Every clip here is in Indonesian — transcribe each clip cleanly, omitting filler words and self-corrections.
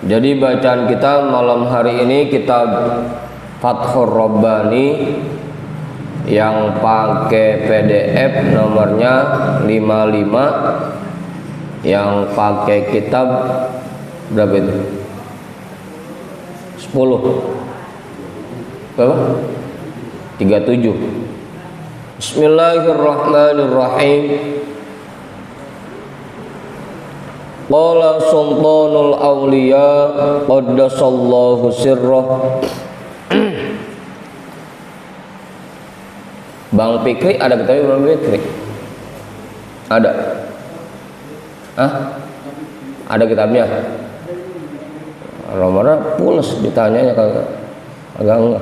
Jadi bacaan kita malam hari ini kitab Fathur Rabbani yang pakai PDF nomornya 55, yang pakai kitab berapa itu? 10 berapa? 37. Bismillahirrahmanirrahim. Qala sultanul awliya qaddasallahu sirrah. Bang Fikri ada kitabnya Bang Fikri? Ada? Hah? Ada kitabnya? Romana pules ditanyanya kagak enggak.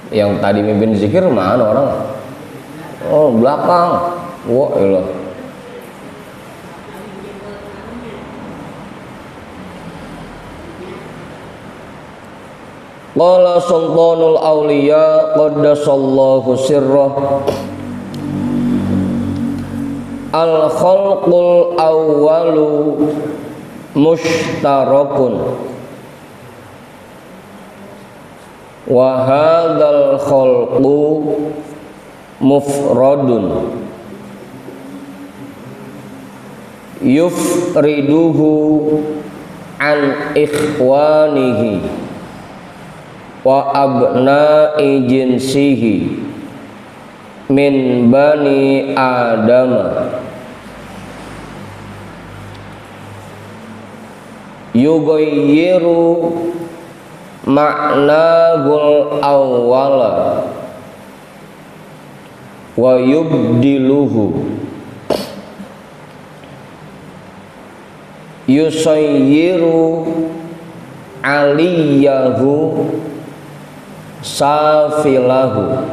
Yang tadi mimpin zikir mana orang? Oh, belakang. Wah, elah. Qala sultanul awliya qaddasallahu sirrah. Al khalqul awwalu mushtarakun wa hadzal khalqu mufradun yufriduhu an ikhwanihi wa abna'i jinsihi min bani adama yughayyiru ma'nahul awwala wa yubdiluhu yusayyiru aliyahu safilahu.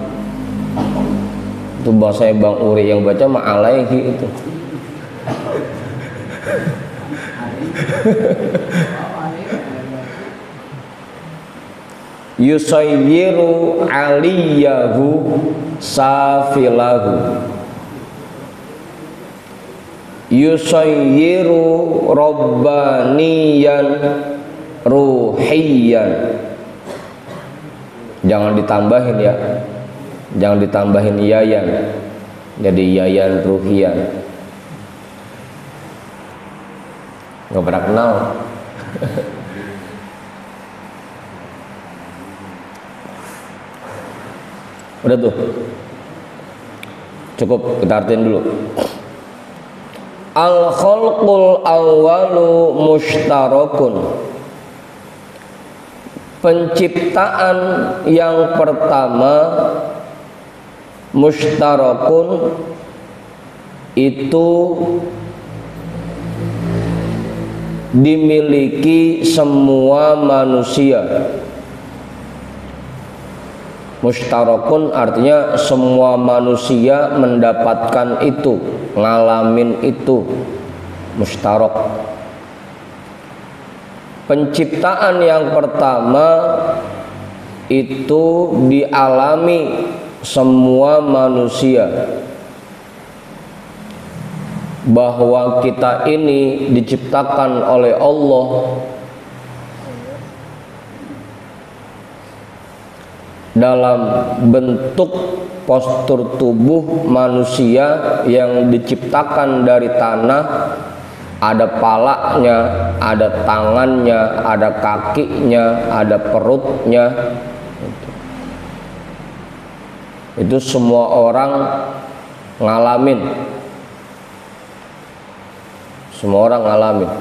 Itu bahasa Bang Uri, yang baca ma'alaihi itu. Yusayyiru aliyahu safilahu, yusayyiru rabbaniyan ruhiyan. Jangan ditambahin ya, jangan ditambahin yayan, jadi yayan ruhiyan. Nggak pernah kenal. Udah tuh, cukup, kita artiin dulu. Al khalqul awwalu mushtarakun. Penciptaan yang pertama mushtarakun, itu dimiliki semua manusia. Mushtarakun artinya semua manusia mendapatkan itu, ngalamin itu, mushtarak. Penciptaan yang pertama itu dialami semua manusia, bahwa kita ini diciptakan oleh Allah dalam bentuk postur tubuh manusia yang diciptakan dari tanah. Ada palanya, ada tangannya, ada kakinya, ada perutnya. Itu semua orang ngalamin. Semua orang ngalamin.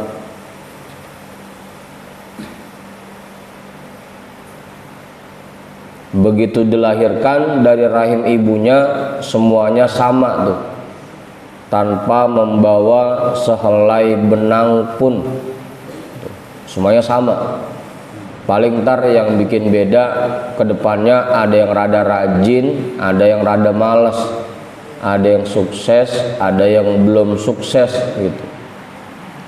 Begitu dilahirkan dari rahim ibunya, semuanya sama tuh, tanpa membawa sehelai benang pun, semuanya sama. Paling ntar yang bikin beda kedepannya, ada yang rada rajin, ada yang rada malas, ada yang sukses, ada yang belum sukses gitu,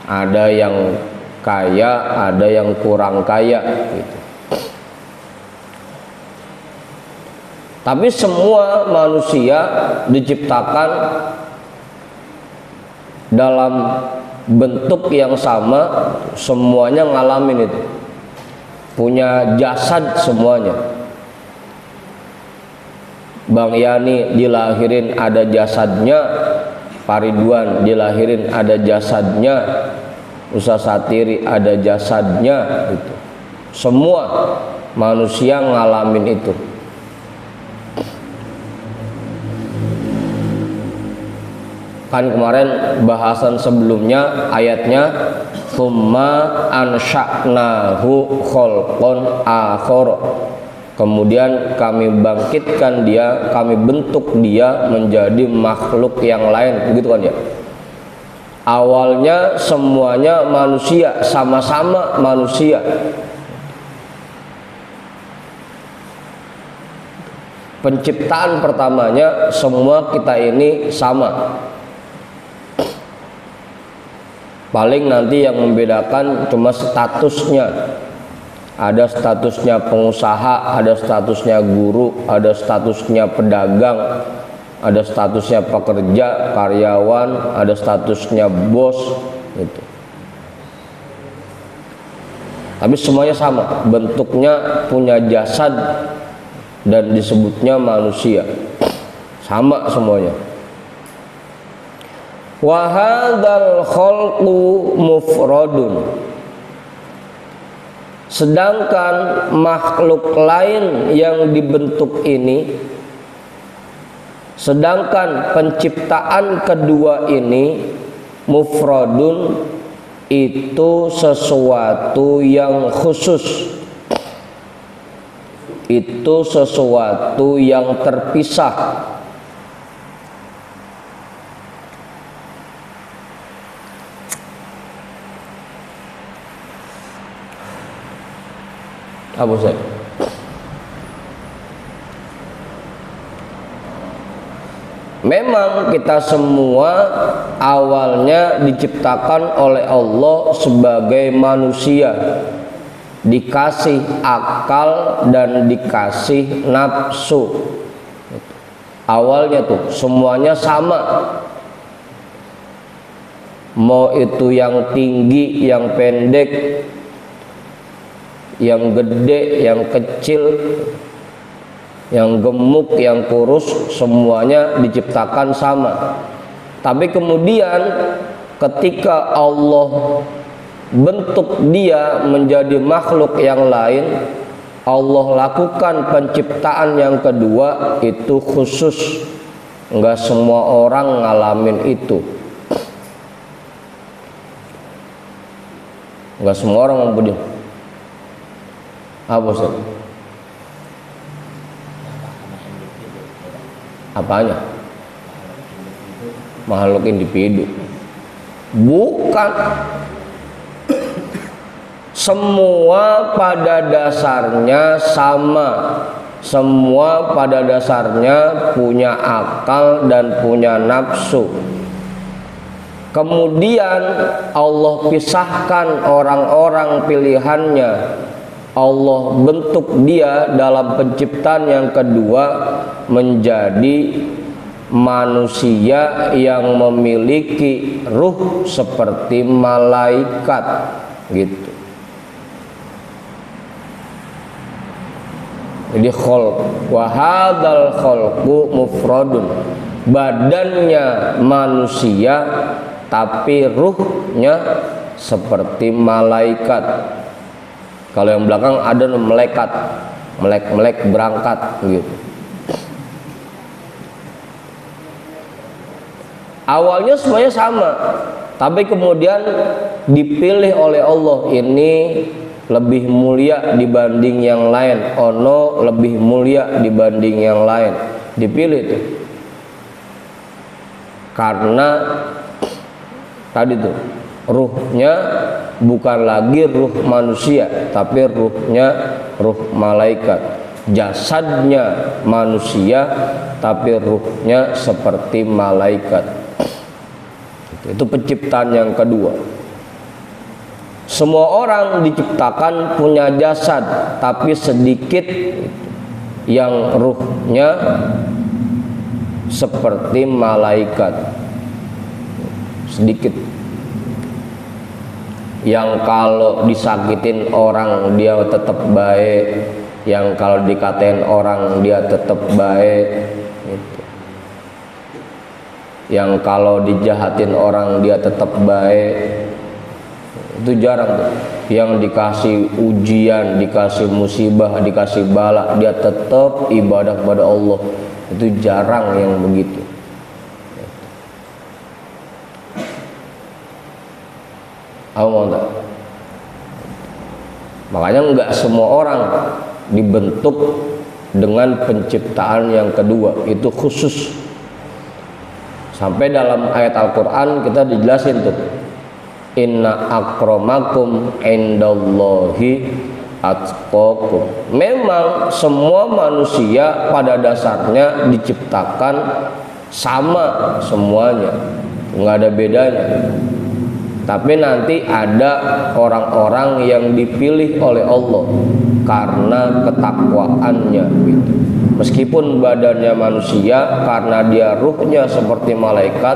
ada yang kaya, ada yang kurang kaya gitu. Tapi semua manusia diciptakan dalam bentuk yang sama, semuanya ngalamin itu, punya jasad semuanya. Bang Yani dilahirin ada jasadnya, Pak Ridwan dilahirin ada jasadnya, Ustaz Satiri ada jasadnya, gitu. Semua manusia ngalamin itu. Kan kemarin bahasan sebelumnya ayatnya tsumma ansya'nahu khalqan akhar. Kemudian kami bangkitkan dia, kami bentuk dia menjadi makhluk yang lain, begitu kan ya. Awalnya semuanya manusia, sama-sama manusia. Penciptaan pertamanya semua kita ini sama. Paling nanti yang membedakan cuma statusnya. Ada statusnya pengusaha, ada statusnya guru, ada statusnya pedagang, ada statusnya pekerja, karyawan, ada statusnya bos, gitu. Tapi semuanya sama, bentuknya punya jasad dan disebutnya manusia. Sama semuanya. Wa hadzal khalqu mufradun. Sedangkan makhluk lain yang dibentuk ini, sedangkan penciptaan kedua ini mufradun, itu sesuatu yang khusus, itu sesuatu yang terpisah. Apa Ustaz? Memang kita semua awalnya diciptakan oleh Allah sebagai manusia, dikasih akal dan dikasih nafsu. Awalnya tuh semuanya sama, mau itu yang tinggi, yang pendek, yang gede, yang kecil, yang gemuk, yang kurus, semuanya diciptakan sama. Tapi kemudian ketika Allah bentuk dia menjadi makhluk yang lain, Allah lakukan penciptaan yang kedua, itu khusus. Enggak semua orang ngalamin itu. Enggak semua orang mempunyai. Apa Ustaz? Apanya? Makhluk individu. Bukan. Semua pada dasarnya sama. Semua pada dasarnya punya akal dan punya nafsu. Kemudian Allah pisahkan orang-orang pilihannya. Allah bentuk dia dalam penciptaan yang kedua menjadi manusia yang memiliki ruh seperti malaikat, gitu. Jadi khalq wa hadzal khalqu mufradun, badannya manusia tapi ruhnya seperti malaikat. Kalau yang belakang ada melekat, melek berangkat, gitu. Awalnya semuanya sama, tapi kemudian dipilih oleh Allah, ini lebih mulia dibanding yang lain, ono lebih mulia dibanding yang lain, dipilih tuh. Karena tadi tuh ruhnya bukan lagi ruh manusia, tapi ruhnya ruh malaikat. Jasadnya manusia, tapi ruhnya seperti malaikat. Itu penciptaan yang kedua. Semua orang diciptakan punya jasad, tapi sedikit yang ruhnya seperti malaikat. sedikit. Yang kalau disakitin orang dia tetap baik, yang kalau dikatain orang dia tetap baik gitu. Yang kalau dijahatin orang dia tetap baik, itu jarang tuh. Yang dikasih ujian, dikasih musibah, dikasih bala, dia tetap ibadah kepada Allah, itu jarang yang begitu. Aku mau tak? Makanya nggak semua orang dibentuk dengan penciptaan yang kedua, itu khusus. Sampai dalam ayat Al-Quran kita dijelasin tuh, inna akramakum indallahi atqakum. Memang semua manusia pada dasarnya diciptakan sama semuanya, nggak ada bedanya. Tapi nanti ada orang-orang yang dipilih oleh Allah karena ketakwaannya gitu. Meskipun badannya manusia, karena dia ruhnya seperti malaikat,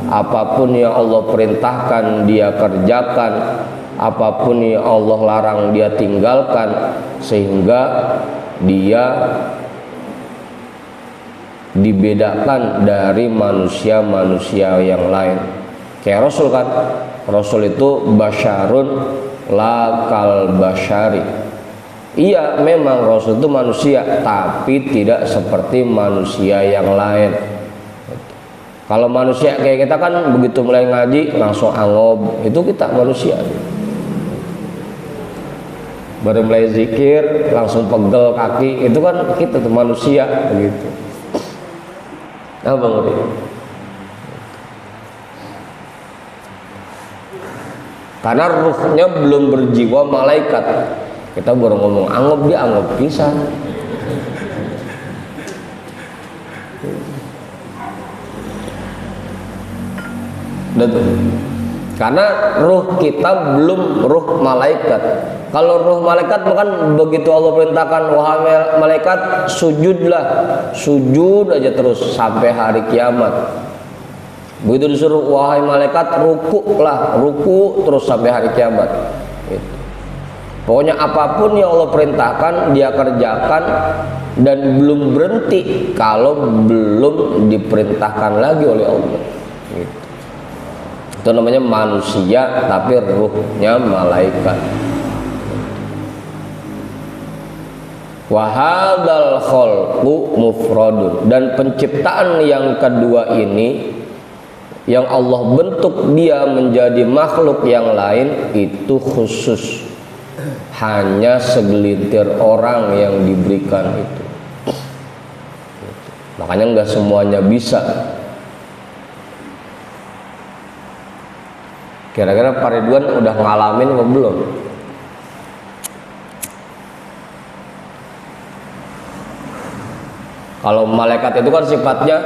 apapun yang Allah perintahkan dia kerjakan, apapun yang Allah larang dia tinggalkan, sehingga dia dibedakan dari manusia-manusia yang lain. Kayak Rasul kan, Rasul itu basyarun la kal basyari. Iya, memang Rasul itu manusia, tapi tidak seperti manusia yang lain. Kalau manusia kayak kita kan begitu mulai ngaji langsung angob, itu kita manusia. Baru mulai zikir langsung pegel kaki, itu kan kita tuh manusia begitu. Apa ngerti? Karena ruhnya belum berjiwa malaikat. Kita baru ngomong anggap, dia anggap pisan. Karena ruh kita belum ruh malaikat. Kalau ruh malaikat bukan begitu Allah perintahkan, wahai malaikat sujudlah, sujud aja terus sampai hari kiamat. Begitu disuruh wahai malaikat rukuklah, ruku terus sampai hari kiamat gitu. Pokoknya apapun yang Allah perintahkan dia kerjakan, dan belum berhenti kalau belum diperintahkan lagi oleh Allah gitu. Itu namanya manusia tapi ruhnya malaikat. Wa hadzal khalqu mufradun, dan penciptaan yang kedua ini yang Allah bentuk dia menjadi makhluk yang lain itu khusus, hanya segelintir orang yang diberikan itu. Makanya nggak semuanya bisa. Kira-kira Pak Ridwan udah ngalamin atau belum? Kalau malaikat itu kan sifatnya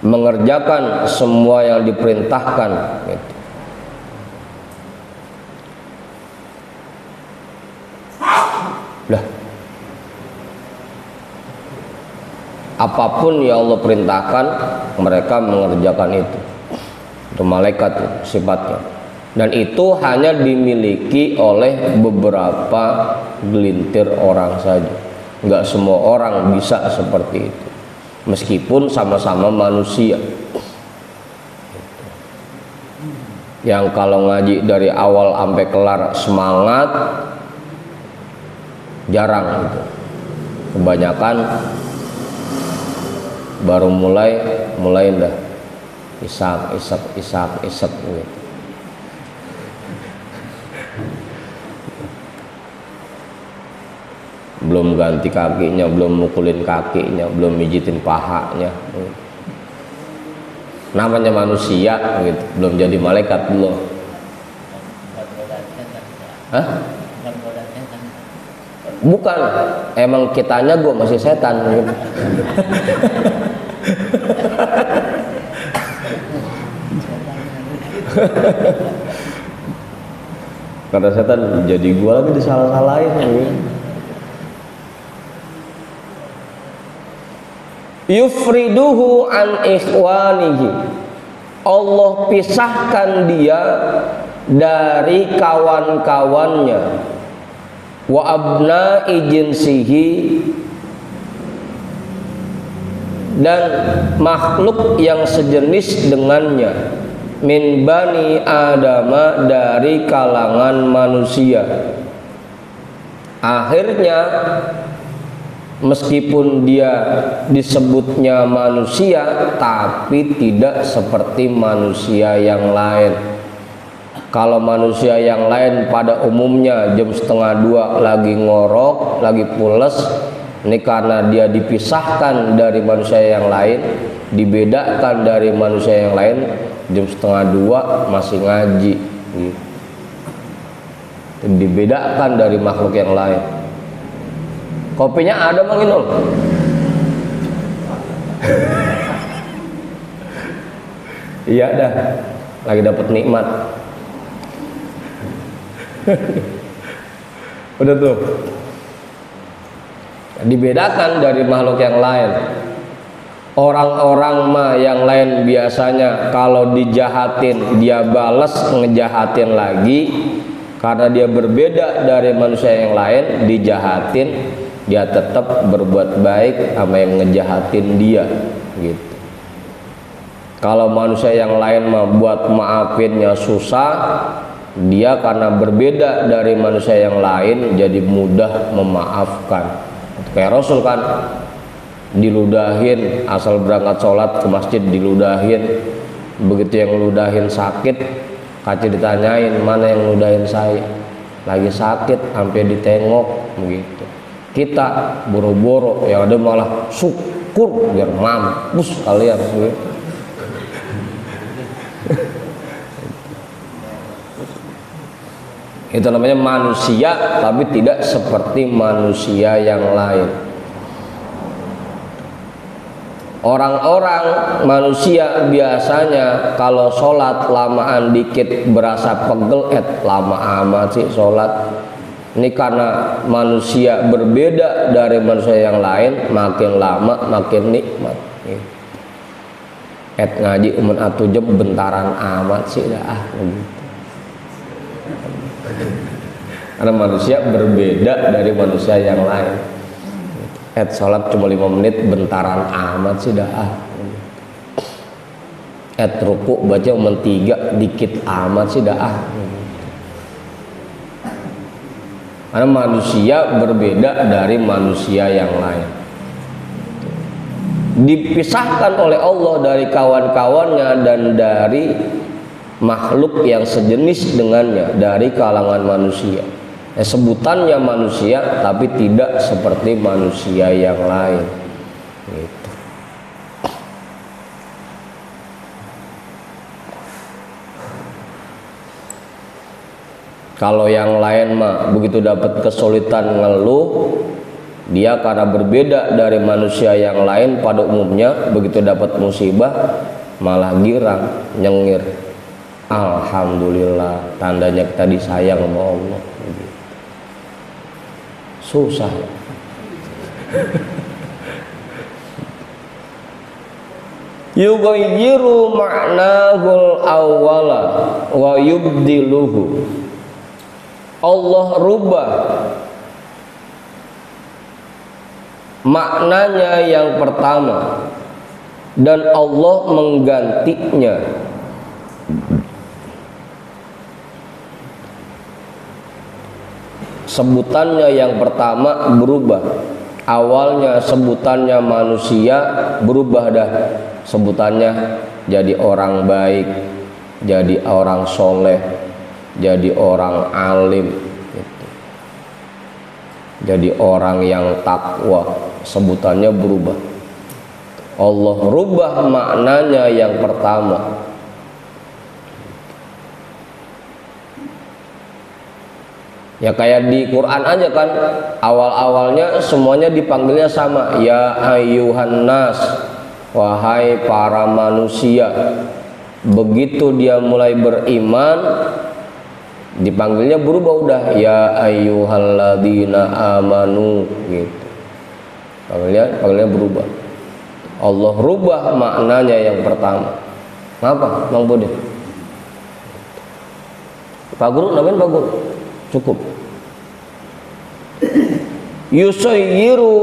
mengerjakan semua yang diperintahkan gitu. Lah, apapun yang Allah perintahkan mereka mengerjakan itu. Itu malaikat itu sifatnya, dan itu hanya dimiliki oleh beberapa gelintir orang saja. Nggak semua orang bisa seperti itu, meskipun sama-sama manusia. Yang kalau ngaji dari awal sampai kelar semangat jarang itu. Kebanyakan baru mulai dah isak gitu. Belum ganti kakinya, belum mukulin kakinya, belum mijitin pahanya. Namanya manusia gitu, belum jadi malaikat belum. Hah? Bukan, emang kitanya gue masih setan gitu. Kata setan, jadi gue lagi disalah-salahin gitu. yufriduhu an ikhwanihi, Allah pisahkan dia dari kawan-kawannya, wa abna'i jinsihi, dan makhluk yang sejenis dengannya, min bani adama, dari kalangan manusia. Akhirnya meskipun dia disebutnya manusia, tapi tidak seperti manusia yang lain. Kalau manusia yang lain pada umumnya jam 1:30 lagi ngorok, lagi pules, ini karena dia dipisahkan dari manusia yang lain, dibedakan dari manusia yang lain, jam 1:30 masih ngaji gitu. Dibedakan dari makhluk yang lain. Kopinya ada Bang Inul? Iya dah, lagi dapat nikmat. Udah tuh, dibedakan dari makhluk yang lain. Orang-orang mah yang lain biasanya kalau dijahatin dia balas ngejahatin lagi, karena dia berbeda dari manusia yang lain, dijahatin dia tetap berbuat baik sama yang ngejahatin dia gitu. Kalau manusia yang lain mah buat maafinnya susah, dia karena berbeda dari manusia yang lain jadi mudah memaafkan. Kayak Rasul kan, diludahin asal berangkat sholat ke masjid, diludahin. Begitu yang ludahin sakit, kaca ditanyain, mana yang ludahin saya? Lagi sakit sampai ditengok begitu. Kita boro-boro, yang ada malah syukur biar mampus kalian gitu. Itu namanya manusia, tapi tidak seperti manusia yang lain. Orang-orang manusia biasanya kalau sholat lamaan dikit berasa pegel, lama amat sih sholat. Ini karena manusia berbeda dari manusia yang lain, makin lama makin nikmat. Ngaji umun atu jam bentaran amat sih dah gitu. Karena manusia berbeda dari manusia yang lain. Sholat cuma 5 menit bentaran amat sih dah ruku baca umun 3 dikit amat sih dah Karena manusia berbeda dari manusia yang lain, dipisahkan oleh Allah dari kawan-kawannya dan dari makhluk yang sejenis dengannya dari kalangan manusia. Sebutannya manusia tapi tidak seperti manusia yang lain gitu. Kalau yang lain mah begitu dapat kesulitan ngeluh, dia karena berbeda dari manusia yang lain pada umumnya, begitu dapat musibah malah girang, nyengir. Alhamdulillah, tandanya kita disayang sama Allah. Susah. Yughayyiru ma'nahul awwala wa yubdiluhu. Allah rubah maknanya yang pertama dan Allah menggantinya. Sebutannya yang pertama berubah. Awalnya sebutannya manusia, berubah dah sebutannya jadi orang baik, jadi orang soleh, jadi orang alim gitu. Jadi orang yang takwa, sebutannya berubah. Allah rubah maknanya yang pertama. Ya kayak di Quran aja kan, awal-awalnya semuanya dipanggilnya sama, ya ayyuhan nas, wahai para manusia. Begitu dia mulai beriman, dipanggilnya berubah udah, ya ayyuhalladzina amanu gitu. Panggilnya berubah. Allah rubah maknanya yang pertama. Ngapa Bang Budi? Pak Guru namanya Pak Guru. Cukup. Yusayyiru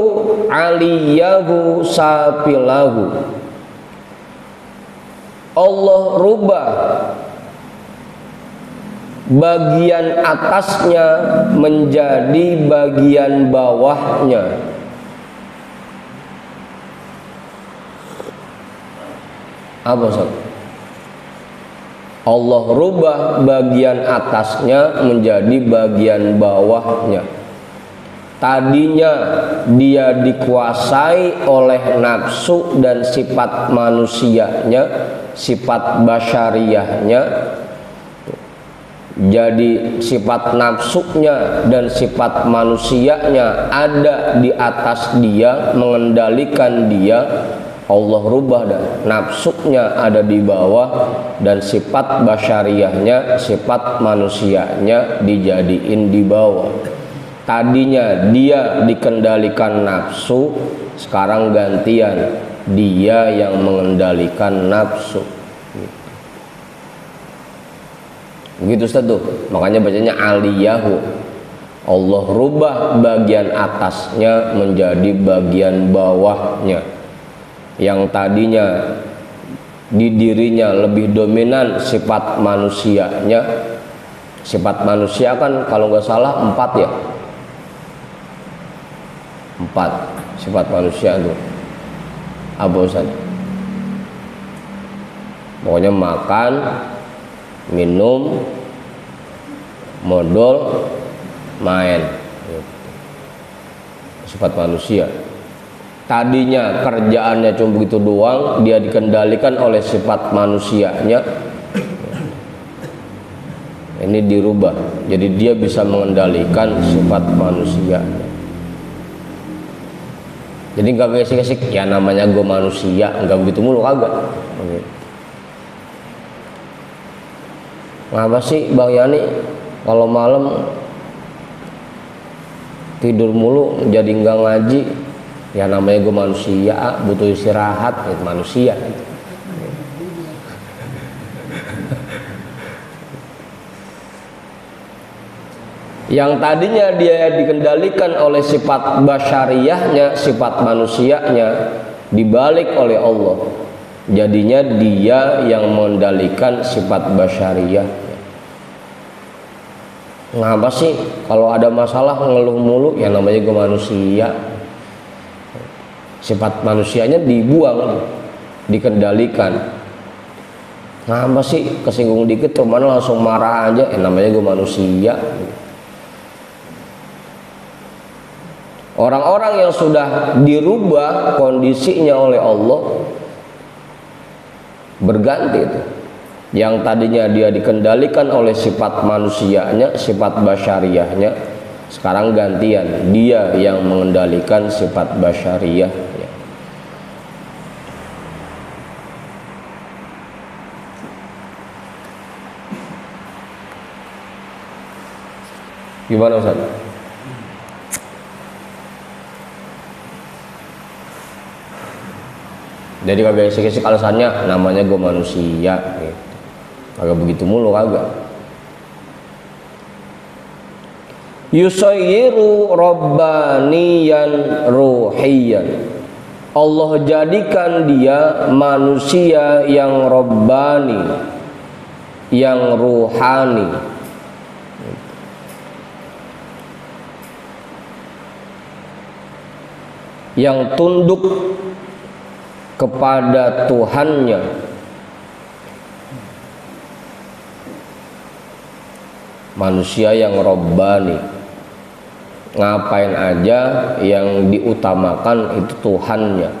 aliyahu sapilahu. Allah rubah bagian atasnya menjadi bagian bawahnya. Apa Ustaz? Allah rubah bagian atasnya menjadi bagian bawahnya. Tadinya dia dikuasai oleh nafsu dan sifat manusianya, sifat basyariahnya. Jadi sifat nafsunya dan sifat manusianya ada di atas dia, mengendalikan dia. Allah rubah dan nafsunya ada di bawah dan sifat basyariahnya, sifat manusianya dijadiin di bawah. Tadinya dia dikendalikan nafsu, sekarang gantian dia yang mengendalikan nafsu. Begitu Ustaz tuh. Makanya bacanya aliyahu. Allah rubah bagian atasnya menjadi bagian bawahnya. Yang tadinya di dirinya lebih dominan sifat manusianya. Sifat manusia kan kalau nggak salah 4 ya. 4 sifat manusia itu. Apa Ustaz? Pokoknya makan, minum, modal, main. Sifat manusia. Tadinya kerjaannya cuma begitu doang, dia dikendalikan oleh sifat manusianya. Ini dirubah, jadi dia bisa mengendalikan sifat manusianya. Jadi nggak gesik-gesik, ya namanya gue manusia, nggak begitu mulu kagak. Ngapa sih Bang Yani kalau malam tidur mulu jadi nggak ngaji? Ya namanya gue manusia, butuh istirahat, itu manusia. Yang tadinya dia dikendalikan oleh sifat basyariahnya, sifat manusianya, dibalik oleh Allah. Jadinya dia yang mengendalikan sifat basyariah. Ngapa sih kalau ada masalah ngeluh mulu? Ya namanya gue manusia. Sifat manusianya dibuang, dikendalikan. Ngapa sih kesinggung dikit kemana langsung marah aja? Ya namanya gue manusia. Orang-orang yang sudah dirubah kondisinya oleh Allah berganti itu. Yang tadinya dia dikendalikan oleh sifat manusianya, sifat basyariahnya, sekarang gantian dia yang mengendalikan sifat basyariahnya. Gimana Ustaz? Jadi kagak isik-isik alasannya namanya gue manusia gitu. Kagak begitu mulu kagak. Yusayyiru rabbaniyan ruhiyan. Allah jadikan dia manusia yang rabbani, yang ruhani. Yang tunduk kepada Tuhannya, manusia yang robbani, ngapain aja yang diutamakan itu Tuhannya,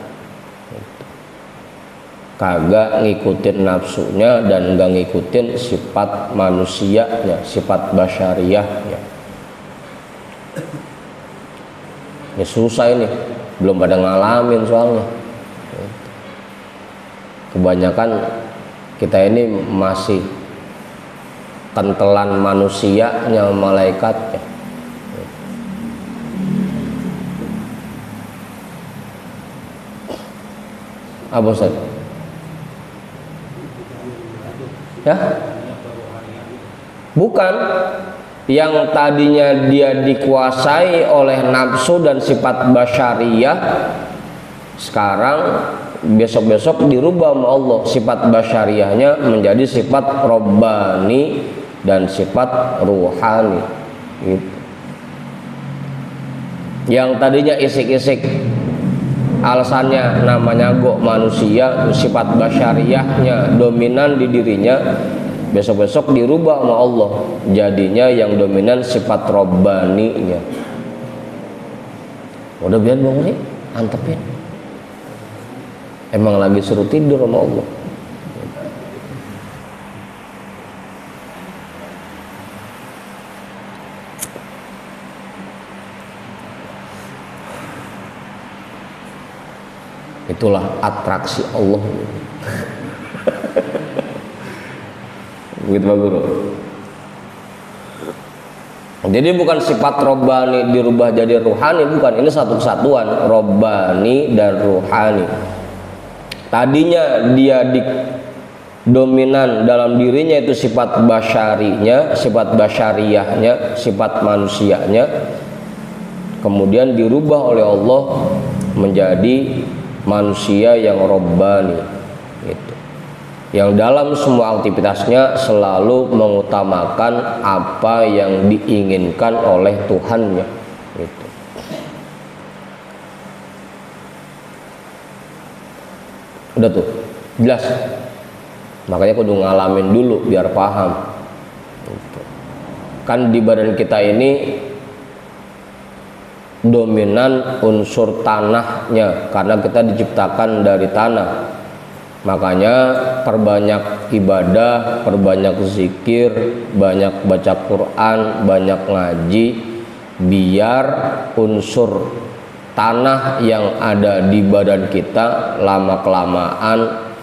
kagak ngikutin nafsunya dan gak ngikutin sifat manusianya, sifat basyariahnya. Ini susah ini, belum pada ngalamin soalnya. Kebanyakan kita ini masih kentelan manusianya, malaikatnya. Apa Ustaz? Ya? Bukan. Yang tadinya dia dikuasai oleh nafsu dan sifat basyariyah, sekarang besok-besok dirubah sama Allah, sifat basyariyahnya menjadi sifat robbani dan sifat ruhani gitu. Yang tadinya isik-isik alasannya namanya gok manusia, sifat basyariyahnya dominan di dirinya, besok-besok dirubah sama Allah, jadinya yang dominan sifat robbaninya. Udah biar bangun nih, antepin. Emang lagi suruh tidur sama Allah. Itulah atraksi Allah. Begitu Pak Guru. Jadi bukan sifat robbani dirubah jadi ruhani, bukan. Ini satu kesatuan, robbani dan ruhani. Tadinya dia dominan dalam dirinya itu sifat basyarinya, sifat basyariyahnya, sifat manusianya. Kemudian dirubah oleh Allah menjadi manusia yang robbani gitu. Yang dalam semua aktivitasnya selalu mengutamakan apa yang diinginkan oleh Tuhannya gitu. Udah tuh, jelas. Makanya kudu ngalamin dulu biar paham gitu. Kan di badan kita ini dominan unsur tanahnya karena kita diciptakan dari tanah. Makanya perbanyak ibadah, perbanyak zikir, banyak baca Quran, banyak ngaji, biar unsur tanah yang ada di badan kita lama-kelamaan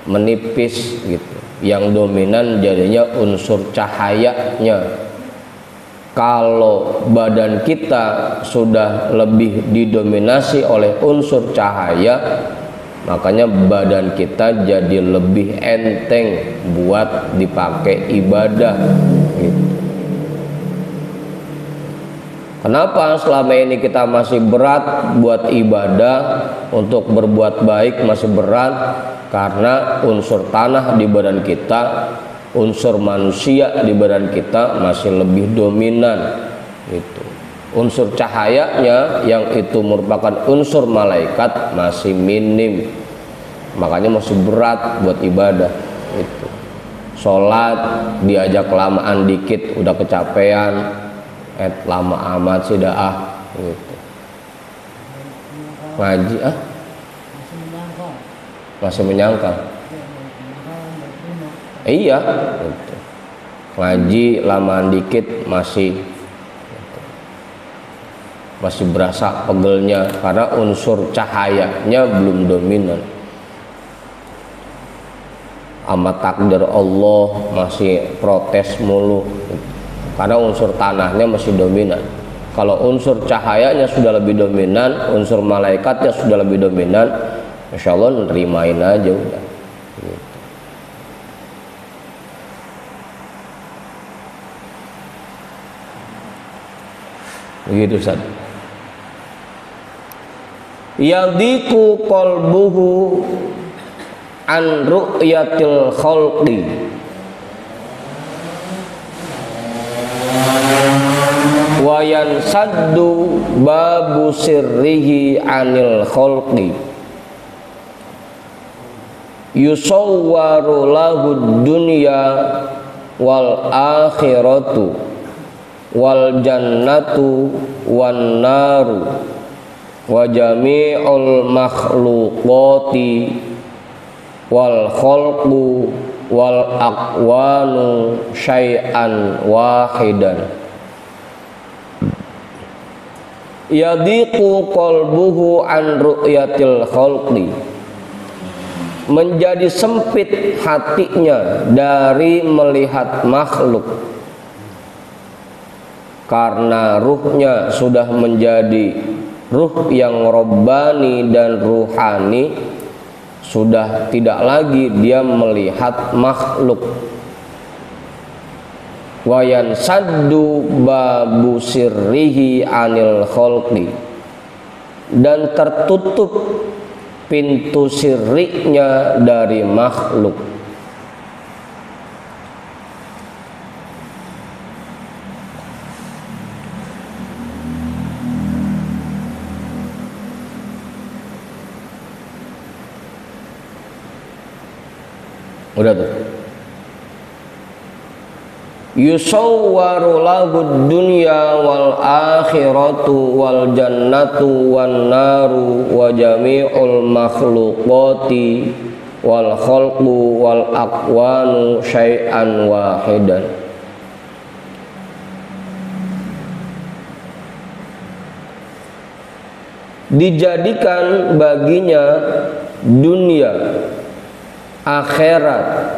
menipis gitu. Yang dominan jadinya unsur cahayanya. Kalau badan kita sudah lebih didominasi oleh unsur cahaya, makanya badan kita jadi lebih enteng buat dipakai ibadah gitu. Kenapa selama ini kita masih berat buat ibadah, untuk berbuat baik masih berat? Karena unsur tanah di badan kita, unsur manusia di badan kita masih lebih dominan gitu. Unsur cahayanya yang itu merupakan unsur malaikat masih minim, makanya masih berat buat ibadah itu. Sholat diajak kelamaan dikit udah kecapean, lama amat sih dah gitu. Ngaji masih menyangkal. Iya gitu. Ngaji lamaan dikit masih berasa pegelnya karena unsur cahayanya belum dominan. Amat takdir Allah masih protes mulu karena unsur tanahnya masih dominan. Kalau unsur cahayanya sudah lebih dominan, unsur malaikatnya sudah lebih dominan, insya Allah nerimain aja udah gitu. Begitu Ustaz. Yadiku qalbuhu an ru'yatil khalqi wa yansaddu babu sirrihi anil khalqi yusawwaru lahu dunya wal akhiratu wal jannatu wan naru wa jami'ul makhluqati wal khalqu wal aqwanu syai'an wahidan. Yadiqu qalbuhu an ru'yatil khalqi, menjadi sempit hatinya dari melihat makhluk karena ruhnya sudah menjadi ruh yang robbani dan ruhani sudah tidak lagi dia melihat makhluk. Wayan saddu babu sirrihi anil kholqi, dan tertutup pintu sirrinya dari makhluk. Udah tuh. Yusawwaru lahu dunya wal akhiratu wal jannatu wan naru wa jami'ul makhluqati wal khalqu wal aqwanu syai'an wahidan. Dijadikan baginya dunia, akhirat,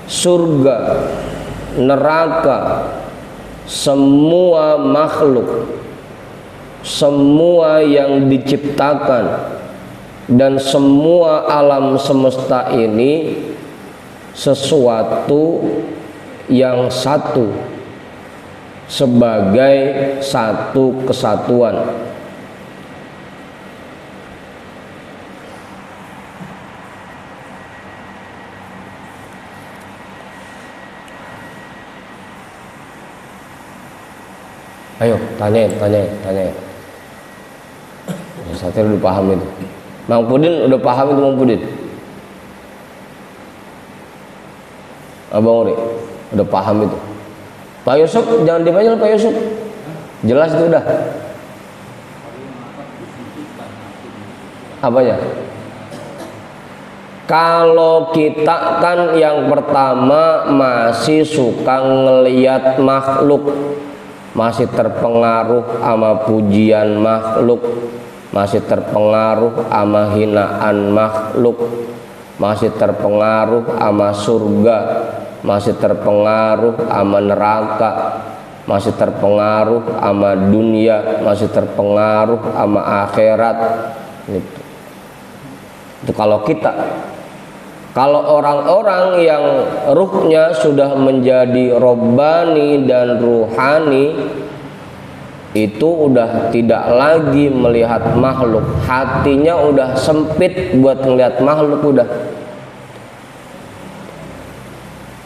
surga, neraka, semua makhluk, semua yang diciptakan, dan semua alam semesta ini sesuatu yang satu sebagai satu kesatuan. Ayo, tanyain. Saya udah paham itu. Mang Pudin udah paham itu, Mang Pudin. Abang Uri udah paham itu. Pak Yusuf, jangan dipanggil Pak Yusuf. Jelas itu udah. Apanya? Kalau kita kan yang pertama masih suka ngelihat makhluk, masih terpengaruh sama pujian makhluk, masih terpengaruh sama hinaan makhluk, masih terpengaruh sama surga, masih terpengaruh sama neraka, masih terpengaruh sama dunia, masih terpengaruh sama akhirat gitu. Itu kalau kita. Kalau orang-orang yang ruhnya sudah menjadi robbani dan ruhani, itu udah tidak lagi melihat makhluk, hatinya udah sempit buat melihat makhluk udah.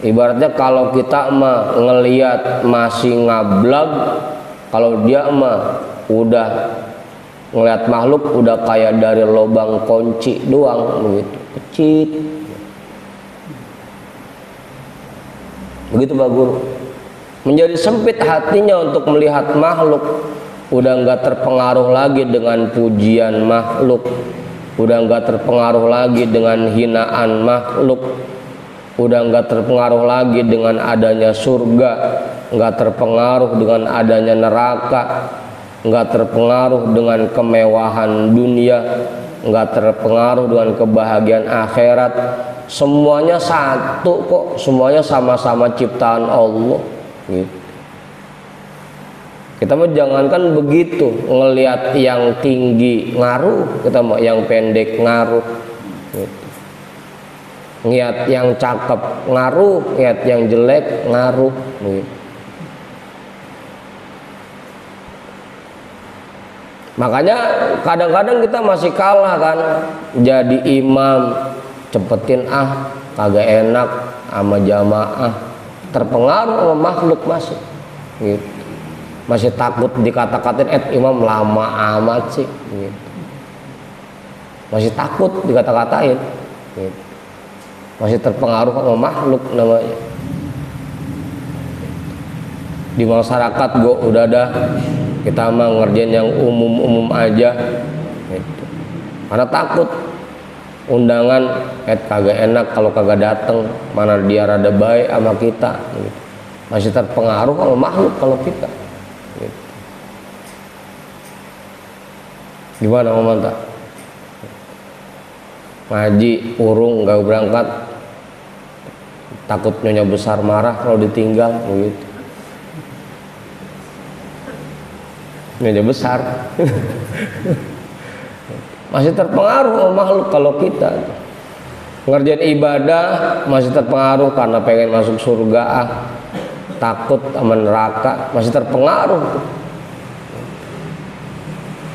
Ibaratnya kalau kita mah ngelihat masih ngablag, kalau dia mah udah ngelihat makhluk udah kayak dari lubang kunci doang begitu, kecil. Begitu Pak Guru. Menjadi sempit hatinya untuk melihat makhluk, udah nggak terpengaruh lagi dengan pujian makhluk, udah nggak terpengaruh lagi dengan hinaan makhluk, udah nggak terpengaruh lagi dengan adanya surga, nggak terpengaruh dengan adanya neraka, nggak terpengaruh dengan kemewahan dunia, nggak terpengaruh dengan kebahagiaan akhirat. Semuanya satu kok, semuanya sama-sama ciptaan Allah gitu. Kita mah jangankan begitu, ngelihat yang tinggi ngaruh, kita mau yang pendek ngaruh gitu. Ngelihat yang cakep ngaruh, ngelihat yang jelek ngaruh gitu. Makanya kadang-kadang kita masih kalah kan, jadi imam cepetin kagak enak sama jamaah, terpengaruh sama makhluk masih gitu. Masih takut dikata-katain imam lama amat sih gitu. Masih takut dikata-katain gitu. Masih terpengaruh sama makhluk namanya. Di masyarakat udah ada, kita mah ngerjain yang umum-umum aja gitu. Karena takut undangan kagak enak kalau kagak dateng, mana dia rada baik sama kita gitu. Masih terpengaruh sama makhluk kalau kita gitu. Gimana Manta? Ngaji urung gak berangkat, takut nyonya besar marah kalau ditinggal begitu. meja besar. Masih terpengaruh makhluk. Kalau kita ngerjain ibadah masih terpengaruh karena pengen masuk surga, takut sama neraka, masih terpengaruh.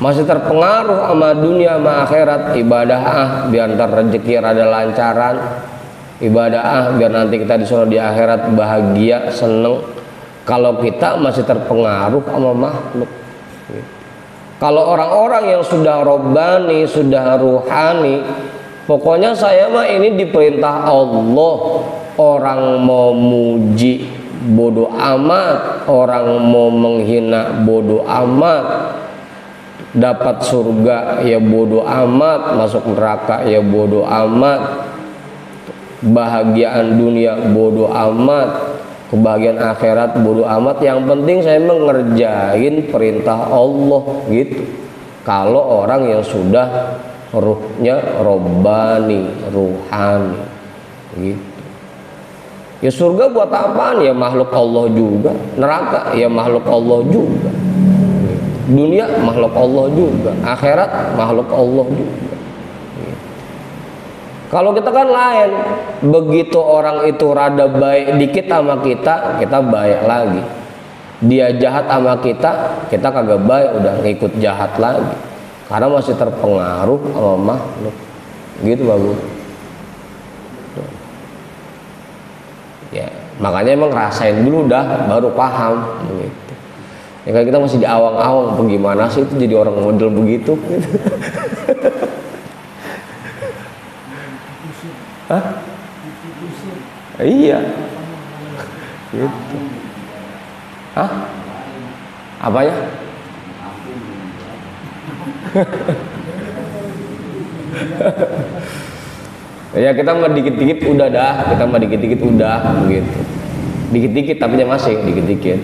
Masih terpengaruh sama dunia sama akhirat. Ibadah biar ntar rezeki rada lancaran, ibadah biar nanti kita disuruh di akhirat bahagia seneng. Kalau kita masih terpengaruh sama makhluk. Kalau orang-orang yang sudah robbani, sudah ruhani, pokoknya saya mah ini diperintah Allah. Orang mau muji bodoh amat, orang mau menghina bodoh amat, dapat surga ya bodoh amat, masuk neraka ya bodoh amat, bahagiaan dunia bodoh amat, kebahagiaan akhirat bodoh amat. Yang penting saya mengerjain perintah Allah gitu. Kalau orang yang sudah ruhnya robbani, ruhani gitu. Ya surga buat apaan? Ya makhluk Allah juga. Neraka ya makhluk Allah juga. Dunia makhluk Allah juga. Akhirat makhluk Allah juga. Kalau kita kan lain. Begitu orang itu rada baik dikit sama kita, kita baik lagi. Dia jahat sama kita, kita kagak baik, udah ngikut jahat lagi. Karena masih terpengaruh sama makhluk. Gitu bagus. Ya, makanya emang rasain dulu dah baru paham gitu. Ya kan kita masih di awang-awang, bagaimana sih itu jadi orang model begitu gitu. Hah? Iya. Gitu. Hah? Apanya? Ya kita mah dikit-dikit udah dah, kita mah dikit-dikit udah begitu. Dikit-dikit tapi masih dikit-dikit.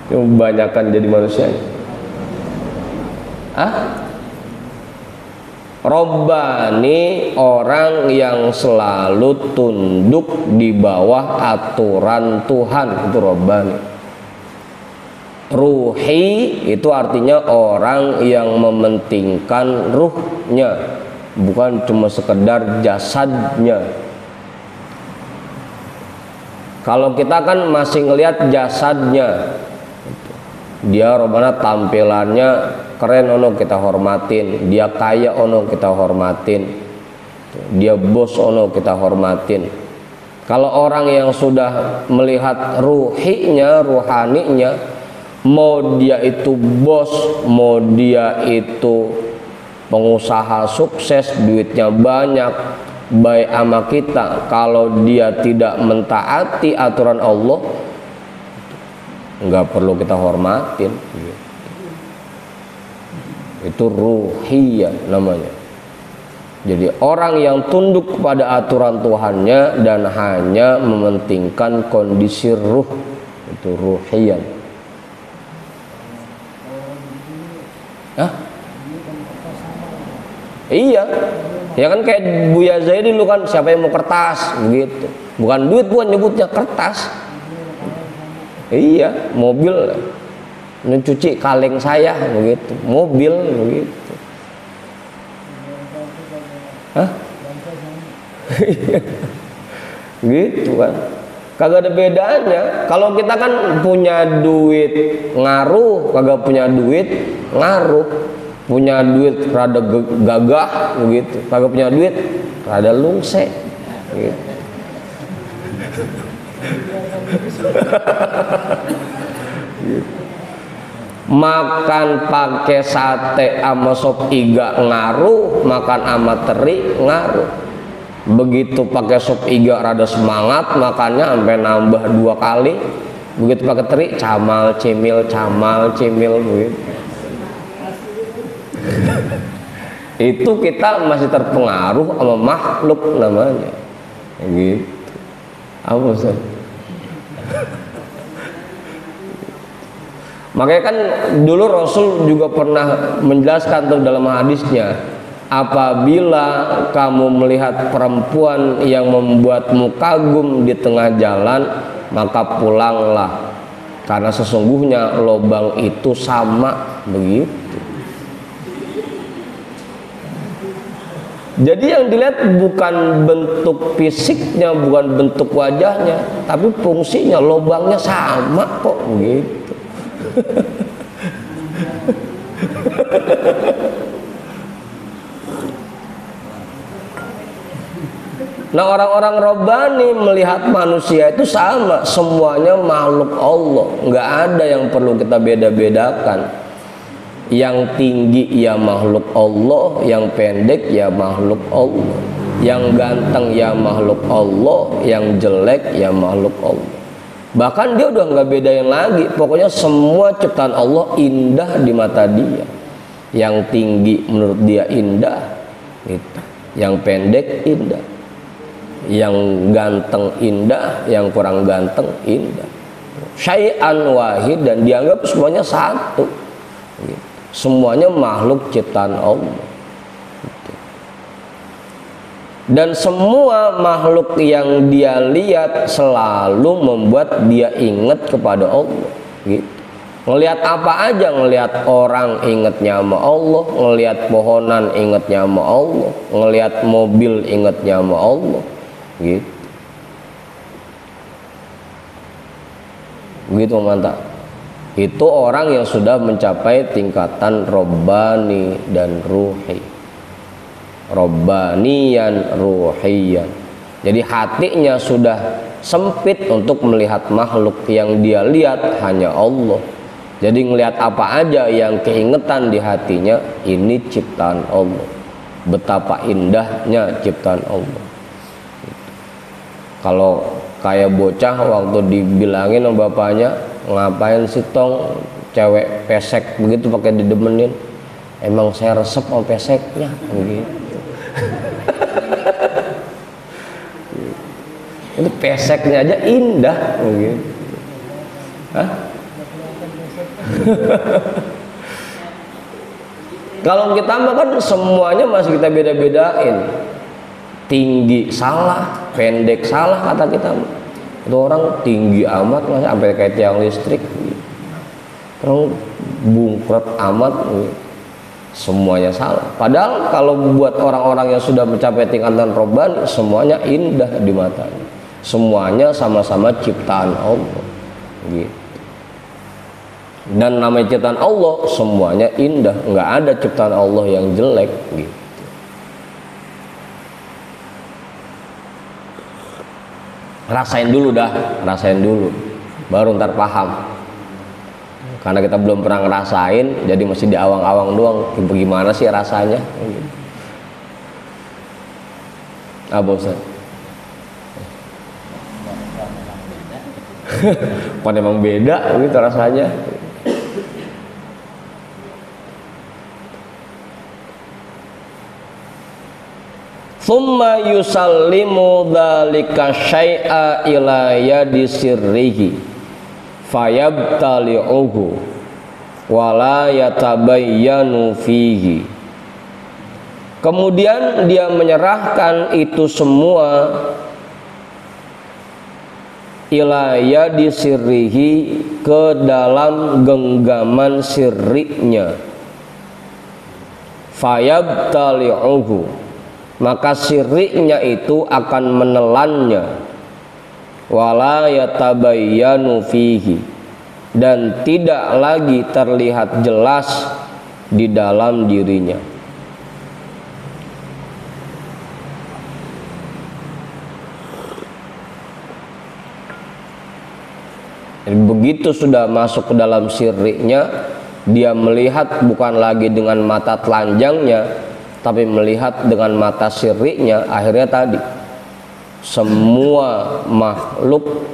Kebanyakan jadi manusia. Robbani orang yang selalu tunduk di bawah aturan Tuhan, itu robbani. Ruhi itu artinya orang yang mementingkan ruhnya, bukan cuma sekedar jasadnya. Kalau kita kan masih ngelihat jasadnya, dia robbana tampilannya keren, ono kita hormatin. Dia kaya, ono kita hormatin. Dia bos, ono kita hormatin. Kalau orang yang sudah melihat ruhinya, ruhaninya, mau dia itu bos, mau dia itu pengusaha sukses, duitnya banyak, baik sama kita, kalau dia tidak mentaati aturan Allah, nggak perlu kita hormatin. Itu ruhiyah namanya. Jadi orang yang tunduk kepada aturan Tuhannya dan hanya mementingkan kondisi ruh, itu ruhiyah. Hah? Iya. Ya kan kayak Buya Zaidi dulu kan, siapa yang mau kertas begitu. Bukan duit, bukan nyebutnya kertas. Iya, mobil mencuci kaleng saya begitu, mobil begitu. Hah? Gitu kan. Kagak ada bedanya. Kalau kita kan punya duit ngaruh, kagak punya duit ngaruh. Punya duit rada gagah begitu, kagak punya duit rada lungse gitu. Makan pakai sate ama sop iga ngaruh, makan ama teri ngaruh. Begitu pakai sop iga rada semangat makannya sampai nambah 2 kali. Begitu pakai teri camal cemil begitu. Itu kita masih terpengaruh sama makhluk namanya gitu. Apa Ustaz? Makanya kan dulu Rasul juga pernah menjelaskan tuh dalam hadisnya, apabila kamu melihat perempuan yang membuatmu kagum di tengah jalan, maka pulanglah, karena sesungguhnya lubang itu sama. Begitu. Jadi yang dilihat bukan bentuk fisiknya, bukan bentuk wajahnya, tapi fungsinya, lubangnya sama kok. Begitu. Nah, orang-orang Rabbani melihat manusia itu sama, semuanya makhluk Allah, nggak ada yang perlu kita beda-bedakan. Yang tinggi ya makhluk Allah, yang pendek ya makhluk Allah, yang ganteng ya makhluk Allah, yang jelek ya makhluk Allah. Bahkan dia udah nggak bedain lagi, pokoknya semua ciptaan Allah indah di mata dia. Yang tinggi menurut dia indah, gitu. Yang pendek indah, yang ganteng indah, yang kurang ganteng indah. Syai'an wahid, dan dianggap semuanya satu, gitu. Semuanya makhluk ciptaan Allah, gitu. Dan semua makhluk yang dia lihat selalu membuat dia ingat kepada Allah, gitu. Ngelihat apa aja, ngelihat orang ingatnya sama Allah, ngelihat pohonan ingatnya sama Allah, ngelihat mobil ingatnya sama Allah, gitu. Begitu mantap. Itu orang yang sudah mencapai tingkatan Rabbani dan ruhi. Rabbaniyan ruhiyan. Jadi hatinya sudah sempit untuk melihat makhluk, yang dia lihat hanya Allah. Jadi ngelihat apa aja yang keingetan di hatinya, ini ciptaan Allah. Betapa indahnya ciptaan Allah. Kalau kayak bocah waktu dibilangin sama bapaknya, ngapain sih tong cewek pesek begitu pakai didemenin, emang saya resep sama peseknya, begitu. Itu peseknya aja indah, begitu. Hah? Kalau kita mah kan semuanya masih kita beda-bedain. Tinggi salah, pendek salah kata kita. Itu orang tinggi amat masih sampai kayak tiang listrik, orang bungkret amat, semuanya salah. Padahal kalau buat orang-orang yang sudah mencapai tingkatan Rabbani, semuanya indah di matanya, semuanya sama-sama ciptaan Allah, gitu. Dan namanya ciptaan Allah semuanya indah, nggak ada ciptaan Allah yang jelek, gitu. Rasain dulu dah, rasain dulu, baru ntar paham. Karena kita belum pernah ngerasain, jadi masih di awang-awang doang. Bagaimana sih rasanya? Apa Ustaz? Pan emang beda gitu rasanya. Thumma yusallimu dzalika syai'a ila yadi sirrihi fayabtali'uhu wa la yatabayyanu fihi. Kemudian dia menyerahkan itu semua ila yadi sirrihi, ke dalam genggaman sirrinya. Fayabtali'uhu, maka sirrinya itu akan menelannya. Wala yatabayyanu fihi, dan tidak lagi terlihat jelas di dalam dirinya. Jadi begitu sudah masuk ke dalam sirrinya, dia melihat bukan lagi dengan mata telanjangnya, tapi melihat dengan mata sirrinya. Akhirnya tadi semua makhluk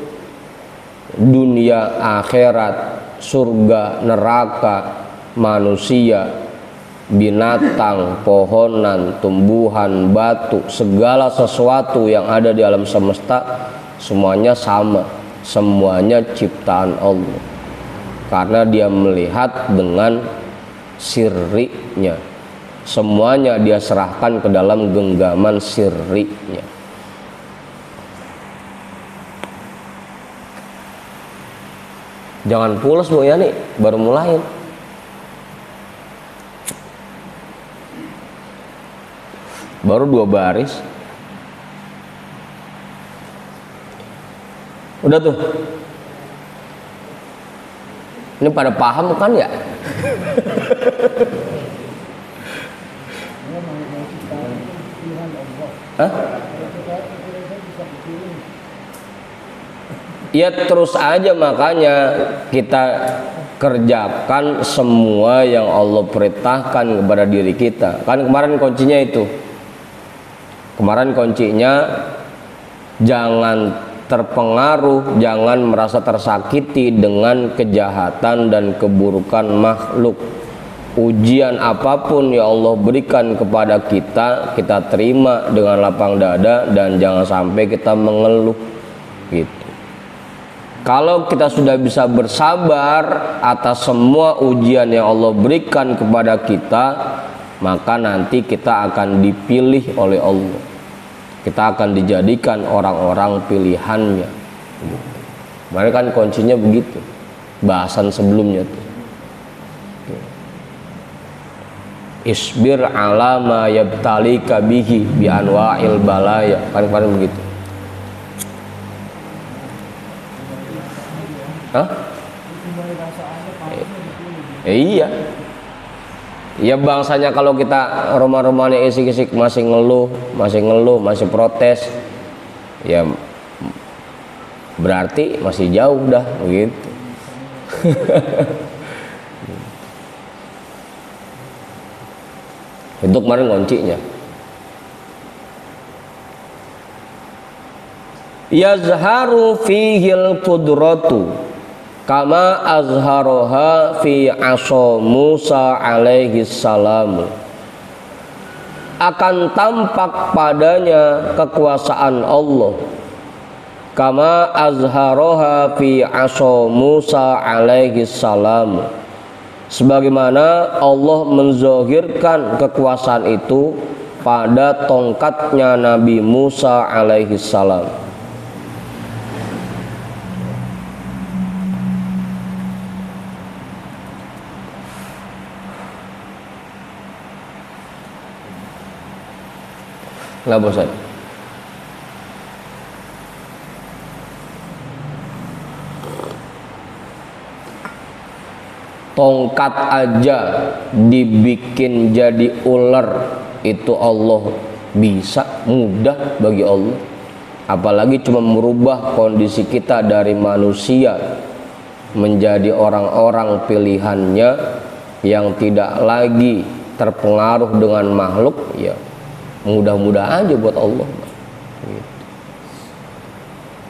dunia akhirat, surga neraka, manusia, binatang, pohonan, tumbuhan, batu, segala sesuatu yang ada di alam semesta, semuanya sama, semuanya ciptaan Allah, karena dia melihat dengan sirrinya. Semuanya dia serahkan ke dalam genggaman sirrinya. Jangan pules Bu Yani, baru mulain. Baru 2 baris. Udah tuh. Ini pada paham kan ya? Hah? Ya terus aja, makanya kita kerjakan semua yang Allah perintahkan kepada diri kita. Kan kemarin kuncinya itu. Kemarin kuncinya jangan terpengaruh, jangan merasa tersakiti dengan kejahatan dan keburukan makhluk. Ujian apapun ya Allah berikan kepada kita, kita terima dengan lapang dada dan jangan sampai kita mengeluh gitu. Kalau kita sudah bisa bersabar atas semua ujian yang Allah berikan kepada kita, maka nanti kita akan dipilih oleh Allah. Kita akan dijadikan orang-orang pilihannya. Mereka kan kuncinya begitu. Bahasan sebelumnya tuh. Isbir ala ma yabtalika bihi bi anwa'il balaya. Kan kemarin begitu. Hah? Iya. Ya bangsanya kalau kita rumah-rumahnya isik-isik masih ngeluh, masih protes, ya berarti masih jauh dah begitu. Itu kemarin kuncinya. Yazharu fihil qudratu kama azharoha fi aso Musa alaihi salam. Akan tampak padanya kekuasaan Allah kama azharoha fi aso Musa alaihi salam, sebagaimana Allah menzahirkan kekuasaan itu pada tongkatnya Nabi Musa alaihi salam. Nggak bosan. Tongkat aja dibikin jadi ular, itu Allah bisa, mudah bagi Allah. Apalagi cuma merubah kondisi kita dari manusia menjadi orang-orang pilihannya yang tidak lagi terpengaruh dengan makhluk, ya mudah-mudah aja buat Allah gitu.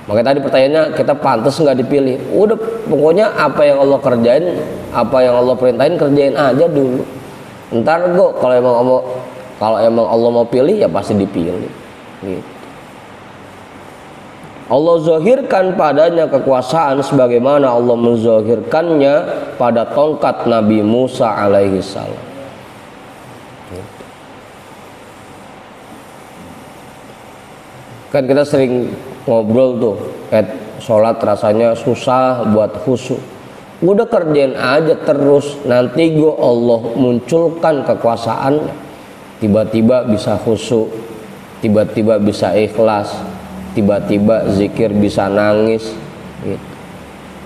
Makanya tadi pertanyaannya, kita pantas nggak dipilih? Udah, pokoknya apa yang Allah kerjain, apa yang Allah perintahin, kerjain aja dulu. Ntar kok kalau emang Allah mau pilih, ya pasti dipilih gitu. Allah zahirkan padanya kekuasaan sebagaimana Allah menzahirkannya pada tongkat Nabi Musa alaihi salam. Kan kita sering ngobrol tuh, sholat rasanya susah buat khusyuk. Udah kerjain aja terus, nanti Allah munculkan kekuasaannya. Tiba-tiba bisa khusyuk, tiba-tiba bisa ikhlas, tiba-tiba zikir bisa nangis gitu.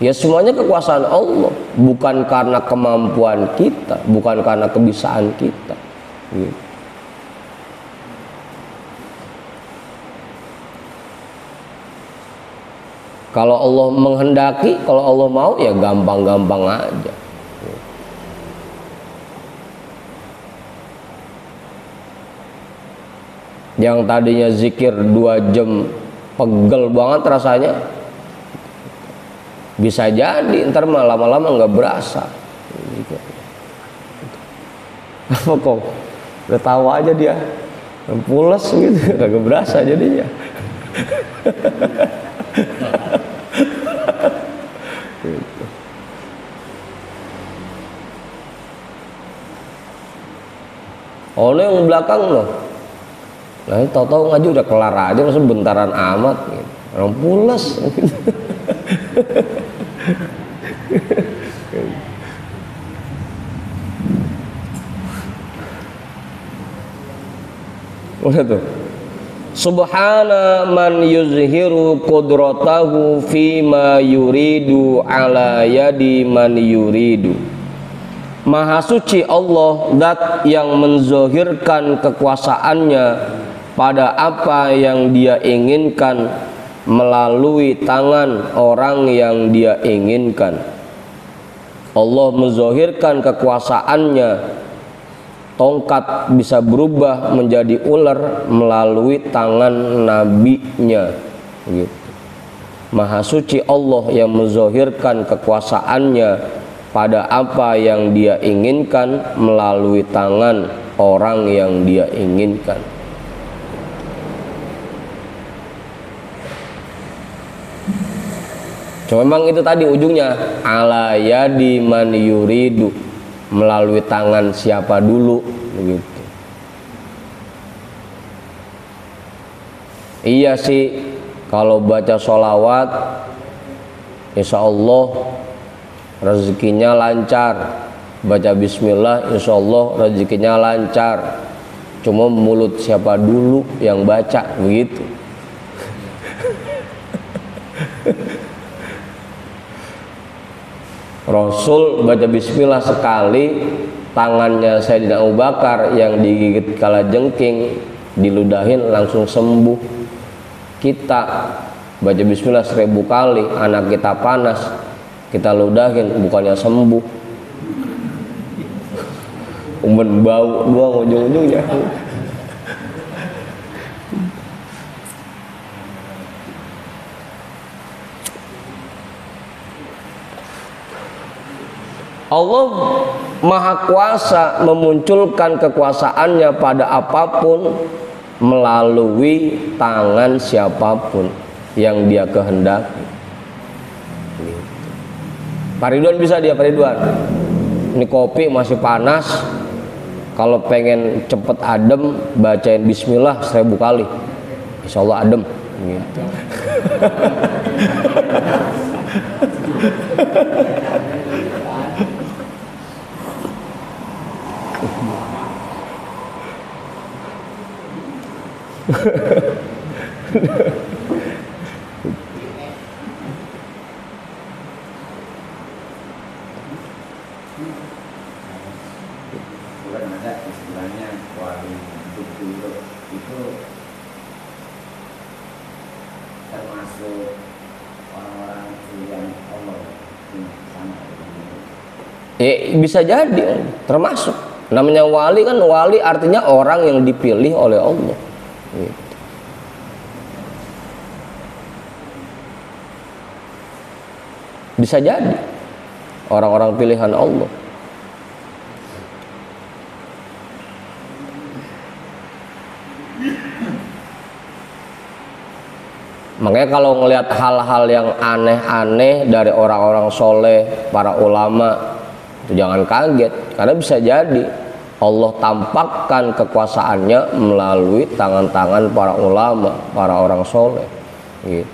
Ya semuanya kekuasaan Allah, bukan karena kemampuan kita, bukan karena kebisaan kita gitu. Kalau Allah menghendaki, kalau Allah mau, ya gampang-gampang aja. Yang tadinya zikir 2 jam pegel banget rasanya, bisa jadi ntar lama-lama nggak berasa. Apa kok? Udah tahu aja dia, pules gitu, nggak berasa jadinya. Oleh yang belakang loh, nah tahu-tahu ngaji udah kelar aja, masa bentaran amat gitu. Orang pulas gitu. Udah tuh. Subhana man yuzhiru qudratahu fima yuridu ala yadi man yuridu. Maha suci Allah, zat yang menzohirkan kekuasaannya pada apa yang dia inginkan melalui tangan orang yang dia inginkan. Allah menzohirkan kekuasaannya, tongkat bisa berubah menjadi ular melalui tangan nabinya gitu. Maha suci Allah yang menzohirkan kekuasaannya pada apa yang dia inginkan melalui tangan orang yang dia inginkan. Cuma memang itu tadi ujungnya ala yadi man yuridu, melalui tangan siapa dulu begitu. Iya sih, kalau baca sholawat insya Allah rezekinya lancar, baca bismillah insya Allah rezekinya lancar, cuma mulut siapa dulu yang baca begitu. Rasul baca bismillah sekali, tangannya Sayyidina Abu Bakar yang digigit kalajengking diludahin langsung sembuh. Kita baca bismillah 1000 kali, anak kita panas, kita ludahin bukannya sembuh, umben bau doang ujung-ujungnya. Allah Maha Kuasa memunculkan kekuasaannya pada apapun melalui tangan siapapun yang dia kehendaki. Pak Ridwan bisa dia, Pak Ridwan. Ini kopi masih panas, kalau pengen cepet adem bacain bismillah 1000 kali, insya Allah adem gitu. Bukan ada istilahnya wali dulu itu termasuk orang-orang yang Allah sama. Bisa jadi termasuk. Namanya wali kan, wali artinya orang yang dipilih oleh Allah gitu. Bisa jadi orang-orang pilihan Allah. Makanya kalau ngelihat hal-hal yang aneh-aneh dari orang-orang soleh, para ulama, itu jangan kaget, karena bisa jadi Allah tampakkan kekuasaannya melalui tangan-tangan para ulama, para orang soleh gitu.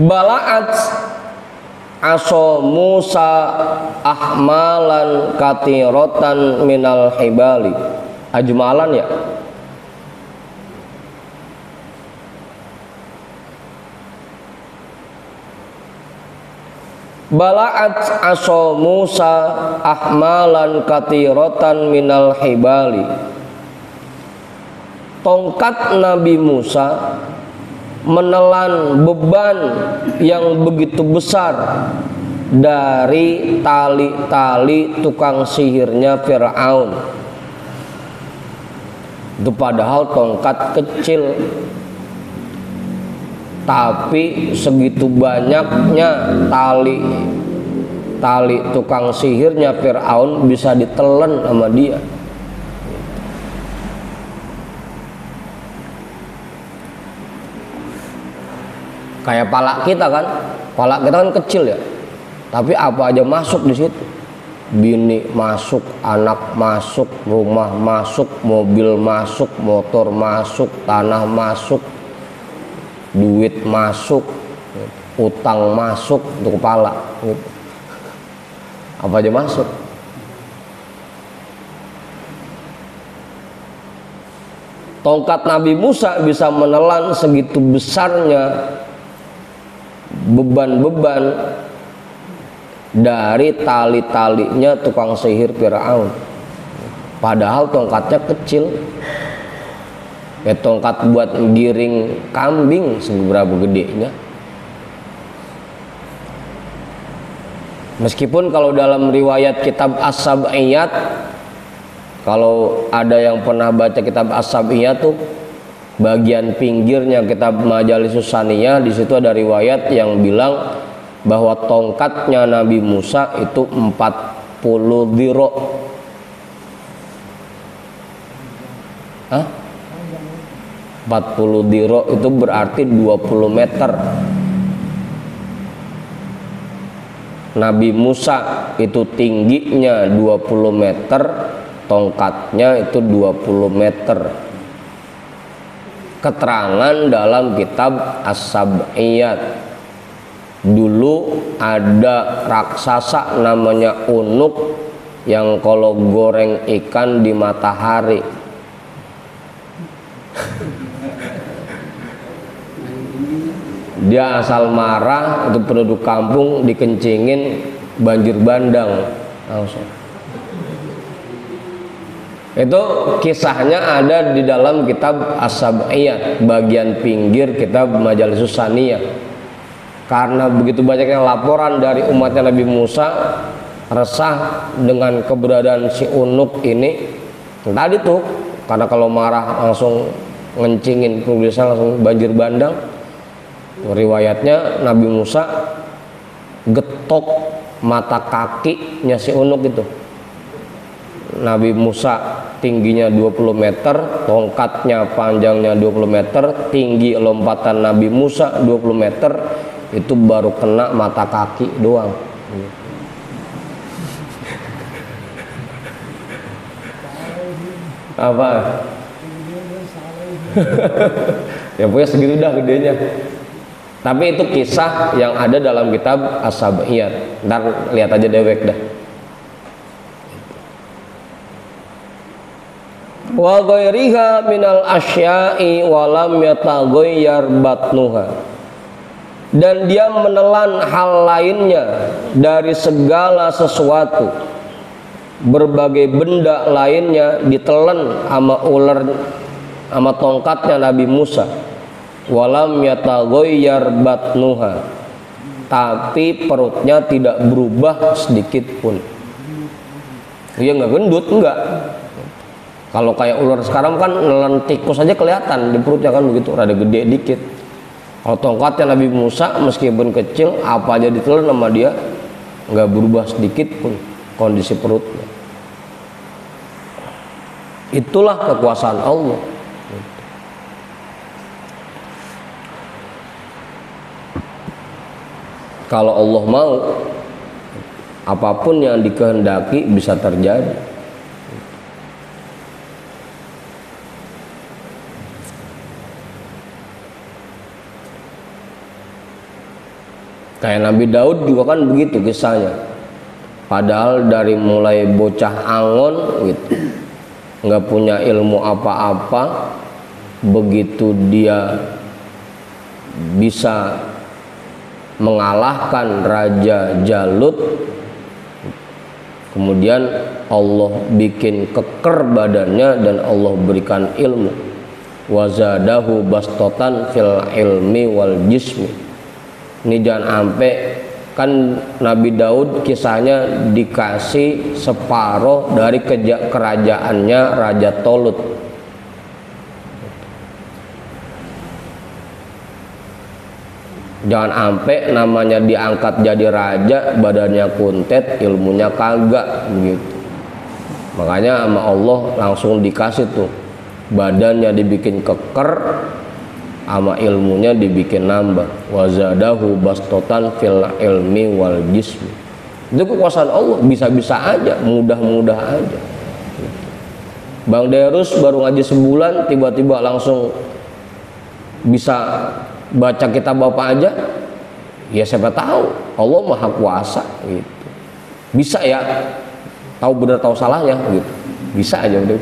Bala'at aso Musa ahmalan katiratan minal hibali. Ajmalan ya. Bala'at aso Musa ahmalan katiratan minal hibali. Tongkat Nabi Musa menelan beban yang begitu besar dari tali-tali tukang sihirnya Fir'aun. Itu padahal tongkat kecil, tapi segitu banyaknya tali tukang sihirnya Fir'aun bisa ditelan sama dia. Kayak pala kita kan kecil ya, tapi apa aja masuk di situ. bini masuk, anak masuk, rumah masuk, mobil masuk, motor masuk, tanah masuk, duit masuk, utang masuk untuk kepala gitu. Apa aja masuk. Tongkat Nabi Musa bisa menelan segitu besarnya beban-beban dari tali-talinya tukang sihir Firaun. Padahal tongkatnya kecil. Ya tongkat buat giring kambing seberapa gedenya. Meskipun kalau dalam riwayat kitab As-Sab'iyat, kalau ada yang pernah baca kitab As-Sab'iyat tuh bagian pinggirnya kitab Majalisus Saniyah, di situ ada riwayat yang bilang bahwa tongkatnya Nabi Musa itu 40 dhiro. Hah? 40 dhiro itu berarti 20 meter. Nabi Musa itu tingginya 20 meter, tongkatnya itu 20 meter. Keterangan dalam kitab As-Sab'iyat. Dulu ada raksasa namanya Unuk yang kalau goreng ikan di matahari dia asal marah, itu penduduk kampung dikencingin banjir bandang langsung. Itu kisahnya ada di dalam kitab As-Sab'iyat, bagian pinggir kitab Majalisus Saniyah. Karena begitu banyaknya laporan dari umatnya Nabi Musa resah dengan keberadaan si Unuk ini. Tadi tuh karena kalau marah langsung ngencingin penulisan langsung banjir bandang. Riwayatnya Nabi Musa getok mata kakinya si Unuk itu. Nabi Musa tingginya 20 meter, tongkatnya panjangnya 20 meter, tinggi lompatan Nabi Musa 20 meter, itu baru kena mata kaki doang. Apa? Ya pokoknya segitu dah gedenya. Tapi itu kisah yang ada dalam kitab As-Sab'iyat. Ntar lihat aja dewek dah. Wa ghairiha minal asya'i walam yataghayyar batnuha. Dan dia menelan hal lainnya dari segala sesuatu. Berbagai benda lainnya ditelan sama ular, sama tongkatnya Nabi Musa. Walam yataghayyar batnuha. Tapi perutnya tidak berubah sedikit pun. Dia nggak gendut, enggak. Kalau kayak ular sekarang kan nelen tikus aja kelihatan di perutnya kan begitu, rada gede dikit. Kalau tongkatnya Nabi Musa meskipun kecil, apa aja ditelan sama dia nggak berubah sedikit pun kondisi perutnya. Itulah kekuasaan Allah. Kalau Allah mau, apapun yang dikehendaki bisa terjadi. Kayak Nabi Daud juga kan begitu kisahnya. Padahal dari mulai bocah angon gitu, nggak punya ilmu apa-apa, begitu dia bisa mengalahkan Raja Jalut, kemudian Allah bikin keker badannya dan Allah berikan ilmu. Wazadahu bastotan fil ilmi wal jismi. Ini jangan sampai kan Nabi Daud kisahnya dikasih separuh dari kerajaannya Raja Tolut. Jangan sampai namanya diangkat jadi raja, badannya kuntet, ilmunya kagak begitu. Makanya sama Allah langsung dikasih tuh, badannya dibikin keker, sama ilmunya dibikin nambah. Wazadahu bastotan fil ilmi wal jismi. Itu kekuasaan Allah, bisa-bisa aja, mudah-mudah aja. Bang Derus baru ngaji sebulan tiba-tiba langsung bisa baca kitab apa aja. Ya siapa tahu, Allah Maha Kuasa gitu. Bisa ya, tahu benar tahu salahnya gitu. Bisa aja udah.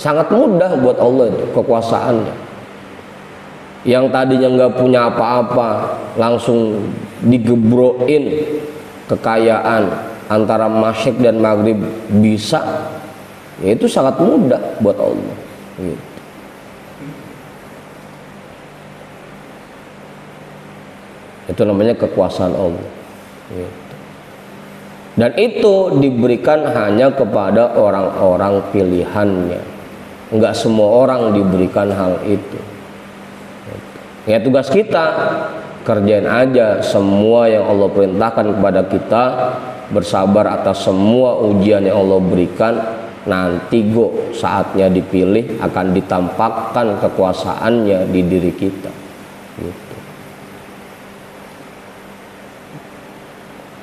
Sangat mudah buat Allah itu kekuasaannya. Yang tadinya nggak punya apa-apa langsung digebrokin kekayaan antara Masyriq dan Maghrib bisa, ya itu sangat mudah buat Allah gitu. Itu namanya kekuasaan Allah gitu. Dan itu diberikan hanya kepada orang-orang pilihannya. Enggak semua orang diberikan hal itu. Ya tugas kita, kerjain aja semua yang Allah perintahkan kepada kita, bersabar atas semua ujian yang Allah berikan. Nanti saatnya dipilih akan ditampakkan kekuasaannya di diri kita gitu.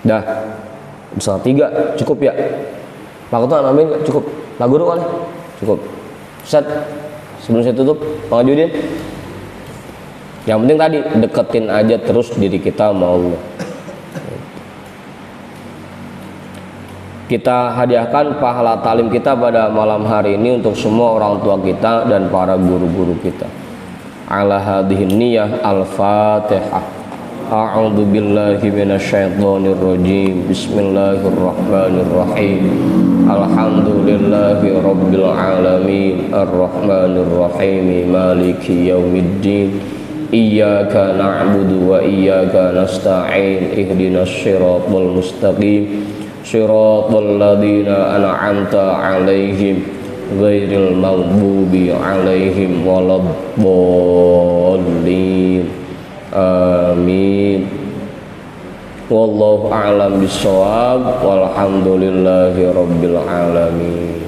Dah, misal 3 cukup ya? Pak Ketua namain cukup? Pak Guru kali? Cukup. Set, sebelum saya tutup, Pak Judin. Yang penting tadi deketin aja terus diri kita sama Allah. Kita hadiahkan pahala talim kita pada malam hari ini untuk semua orang tua kita dan para guru-guru kita. Ala hadhihin niyah al-Fatihah. A'udzu billahi minasyaitonir rajim. Bismillahirrahmanirrahim. Alhamdulillahi rabbil alamin arrahmanir rahim maliki yaumiddin. Iyyaka na'budu wa iyyaka nasta'in ihdinas siratal mustaqim siratal ladzina an'amta 'alaihim ghairil maghdubi 'alaihim waladdallin. Amin. Wallahu a'lam bishawab. Walhamdulillahi rabbil alamin.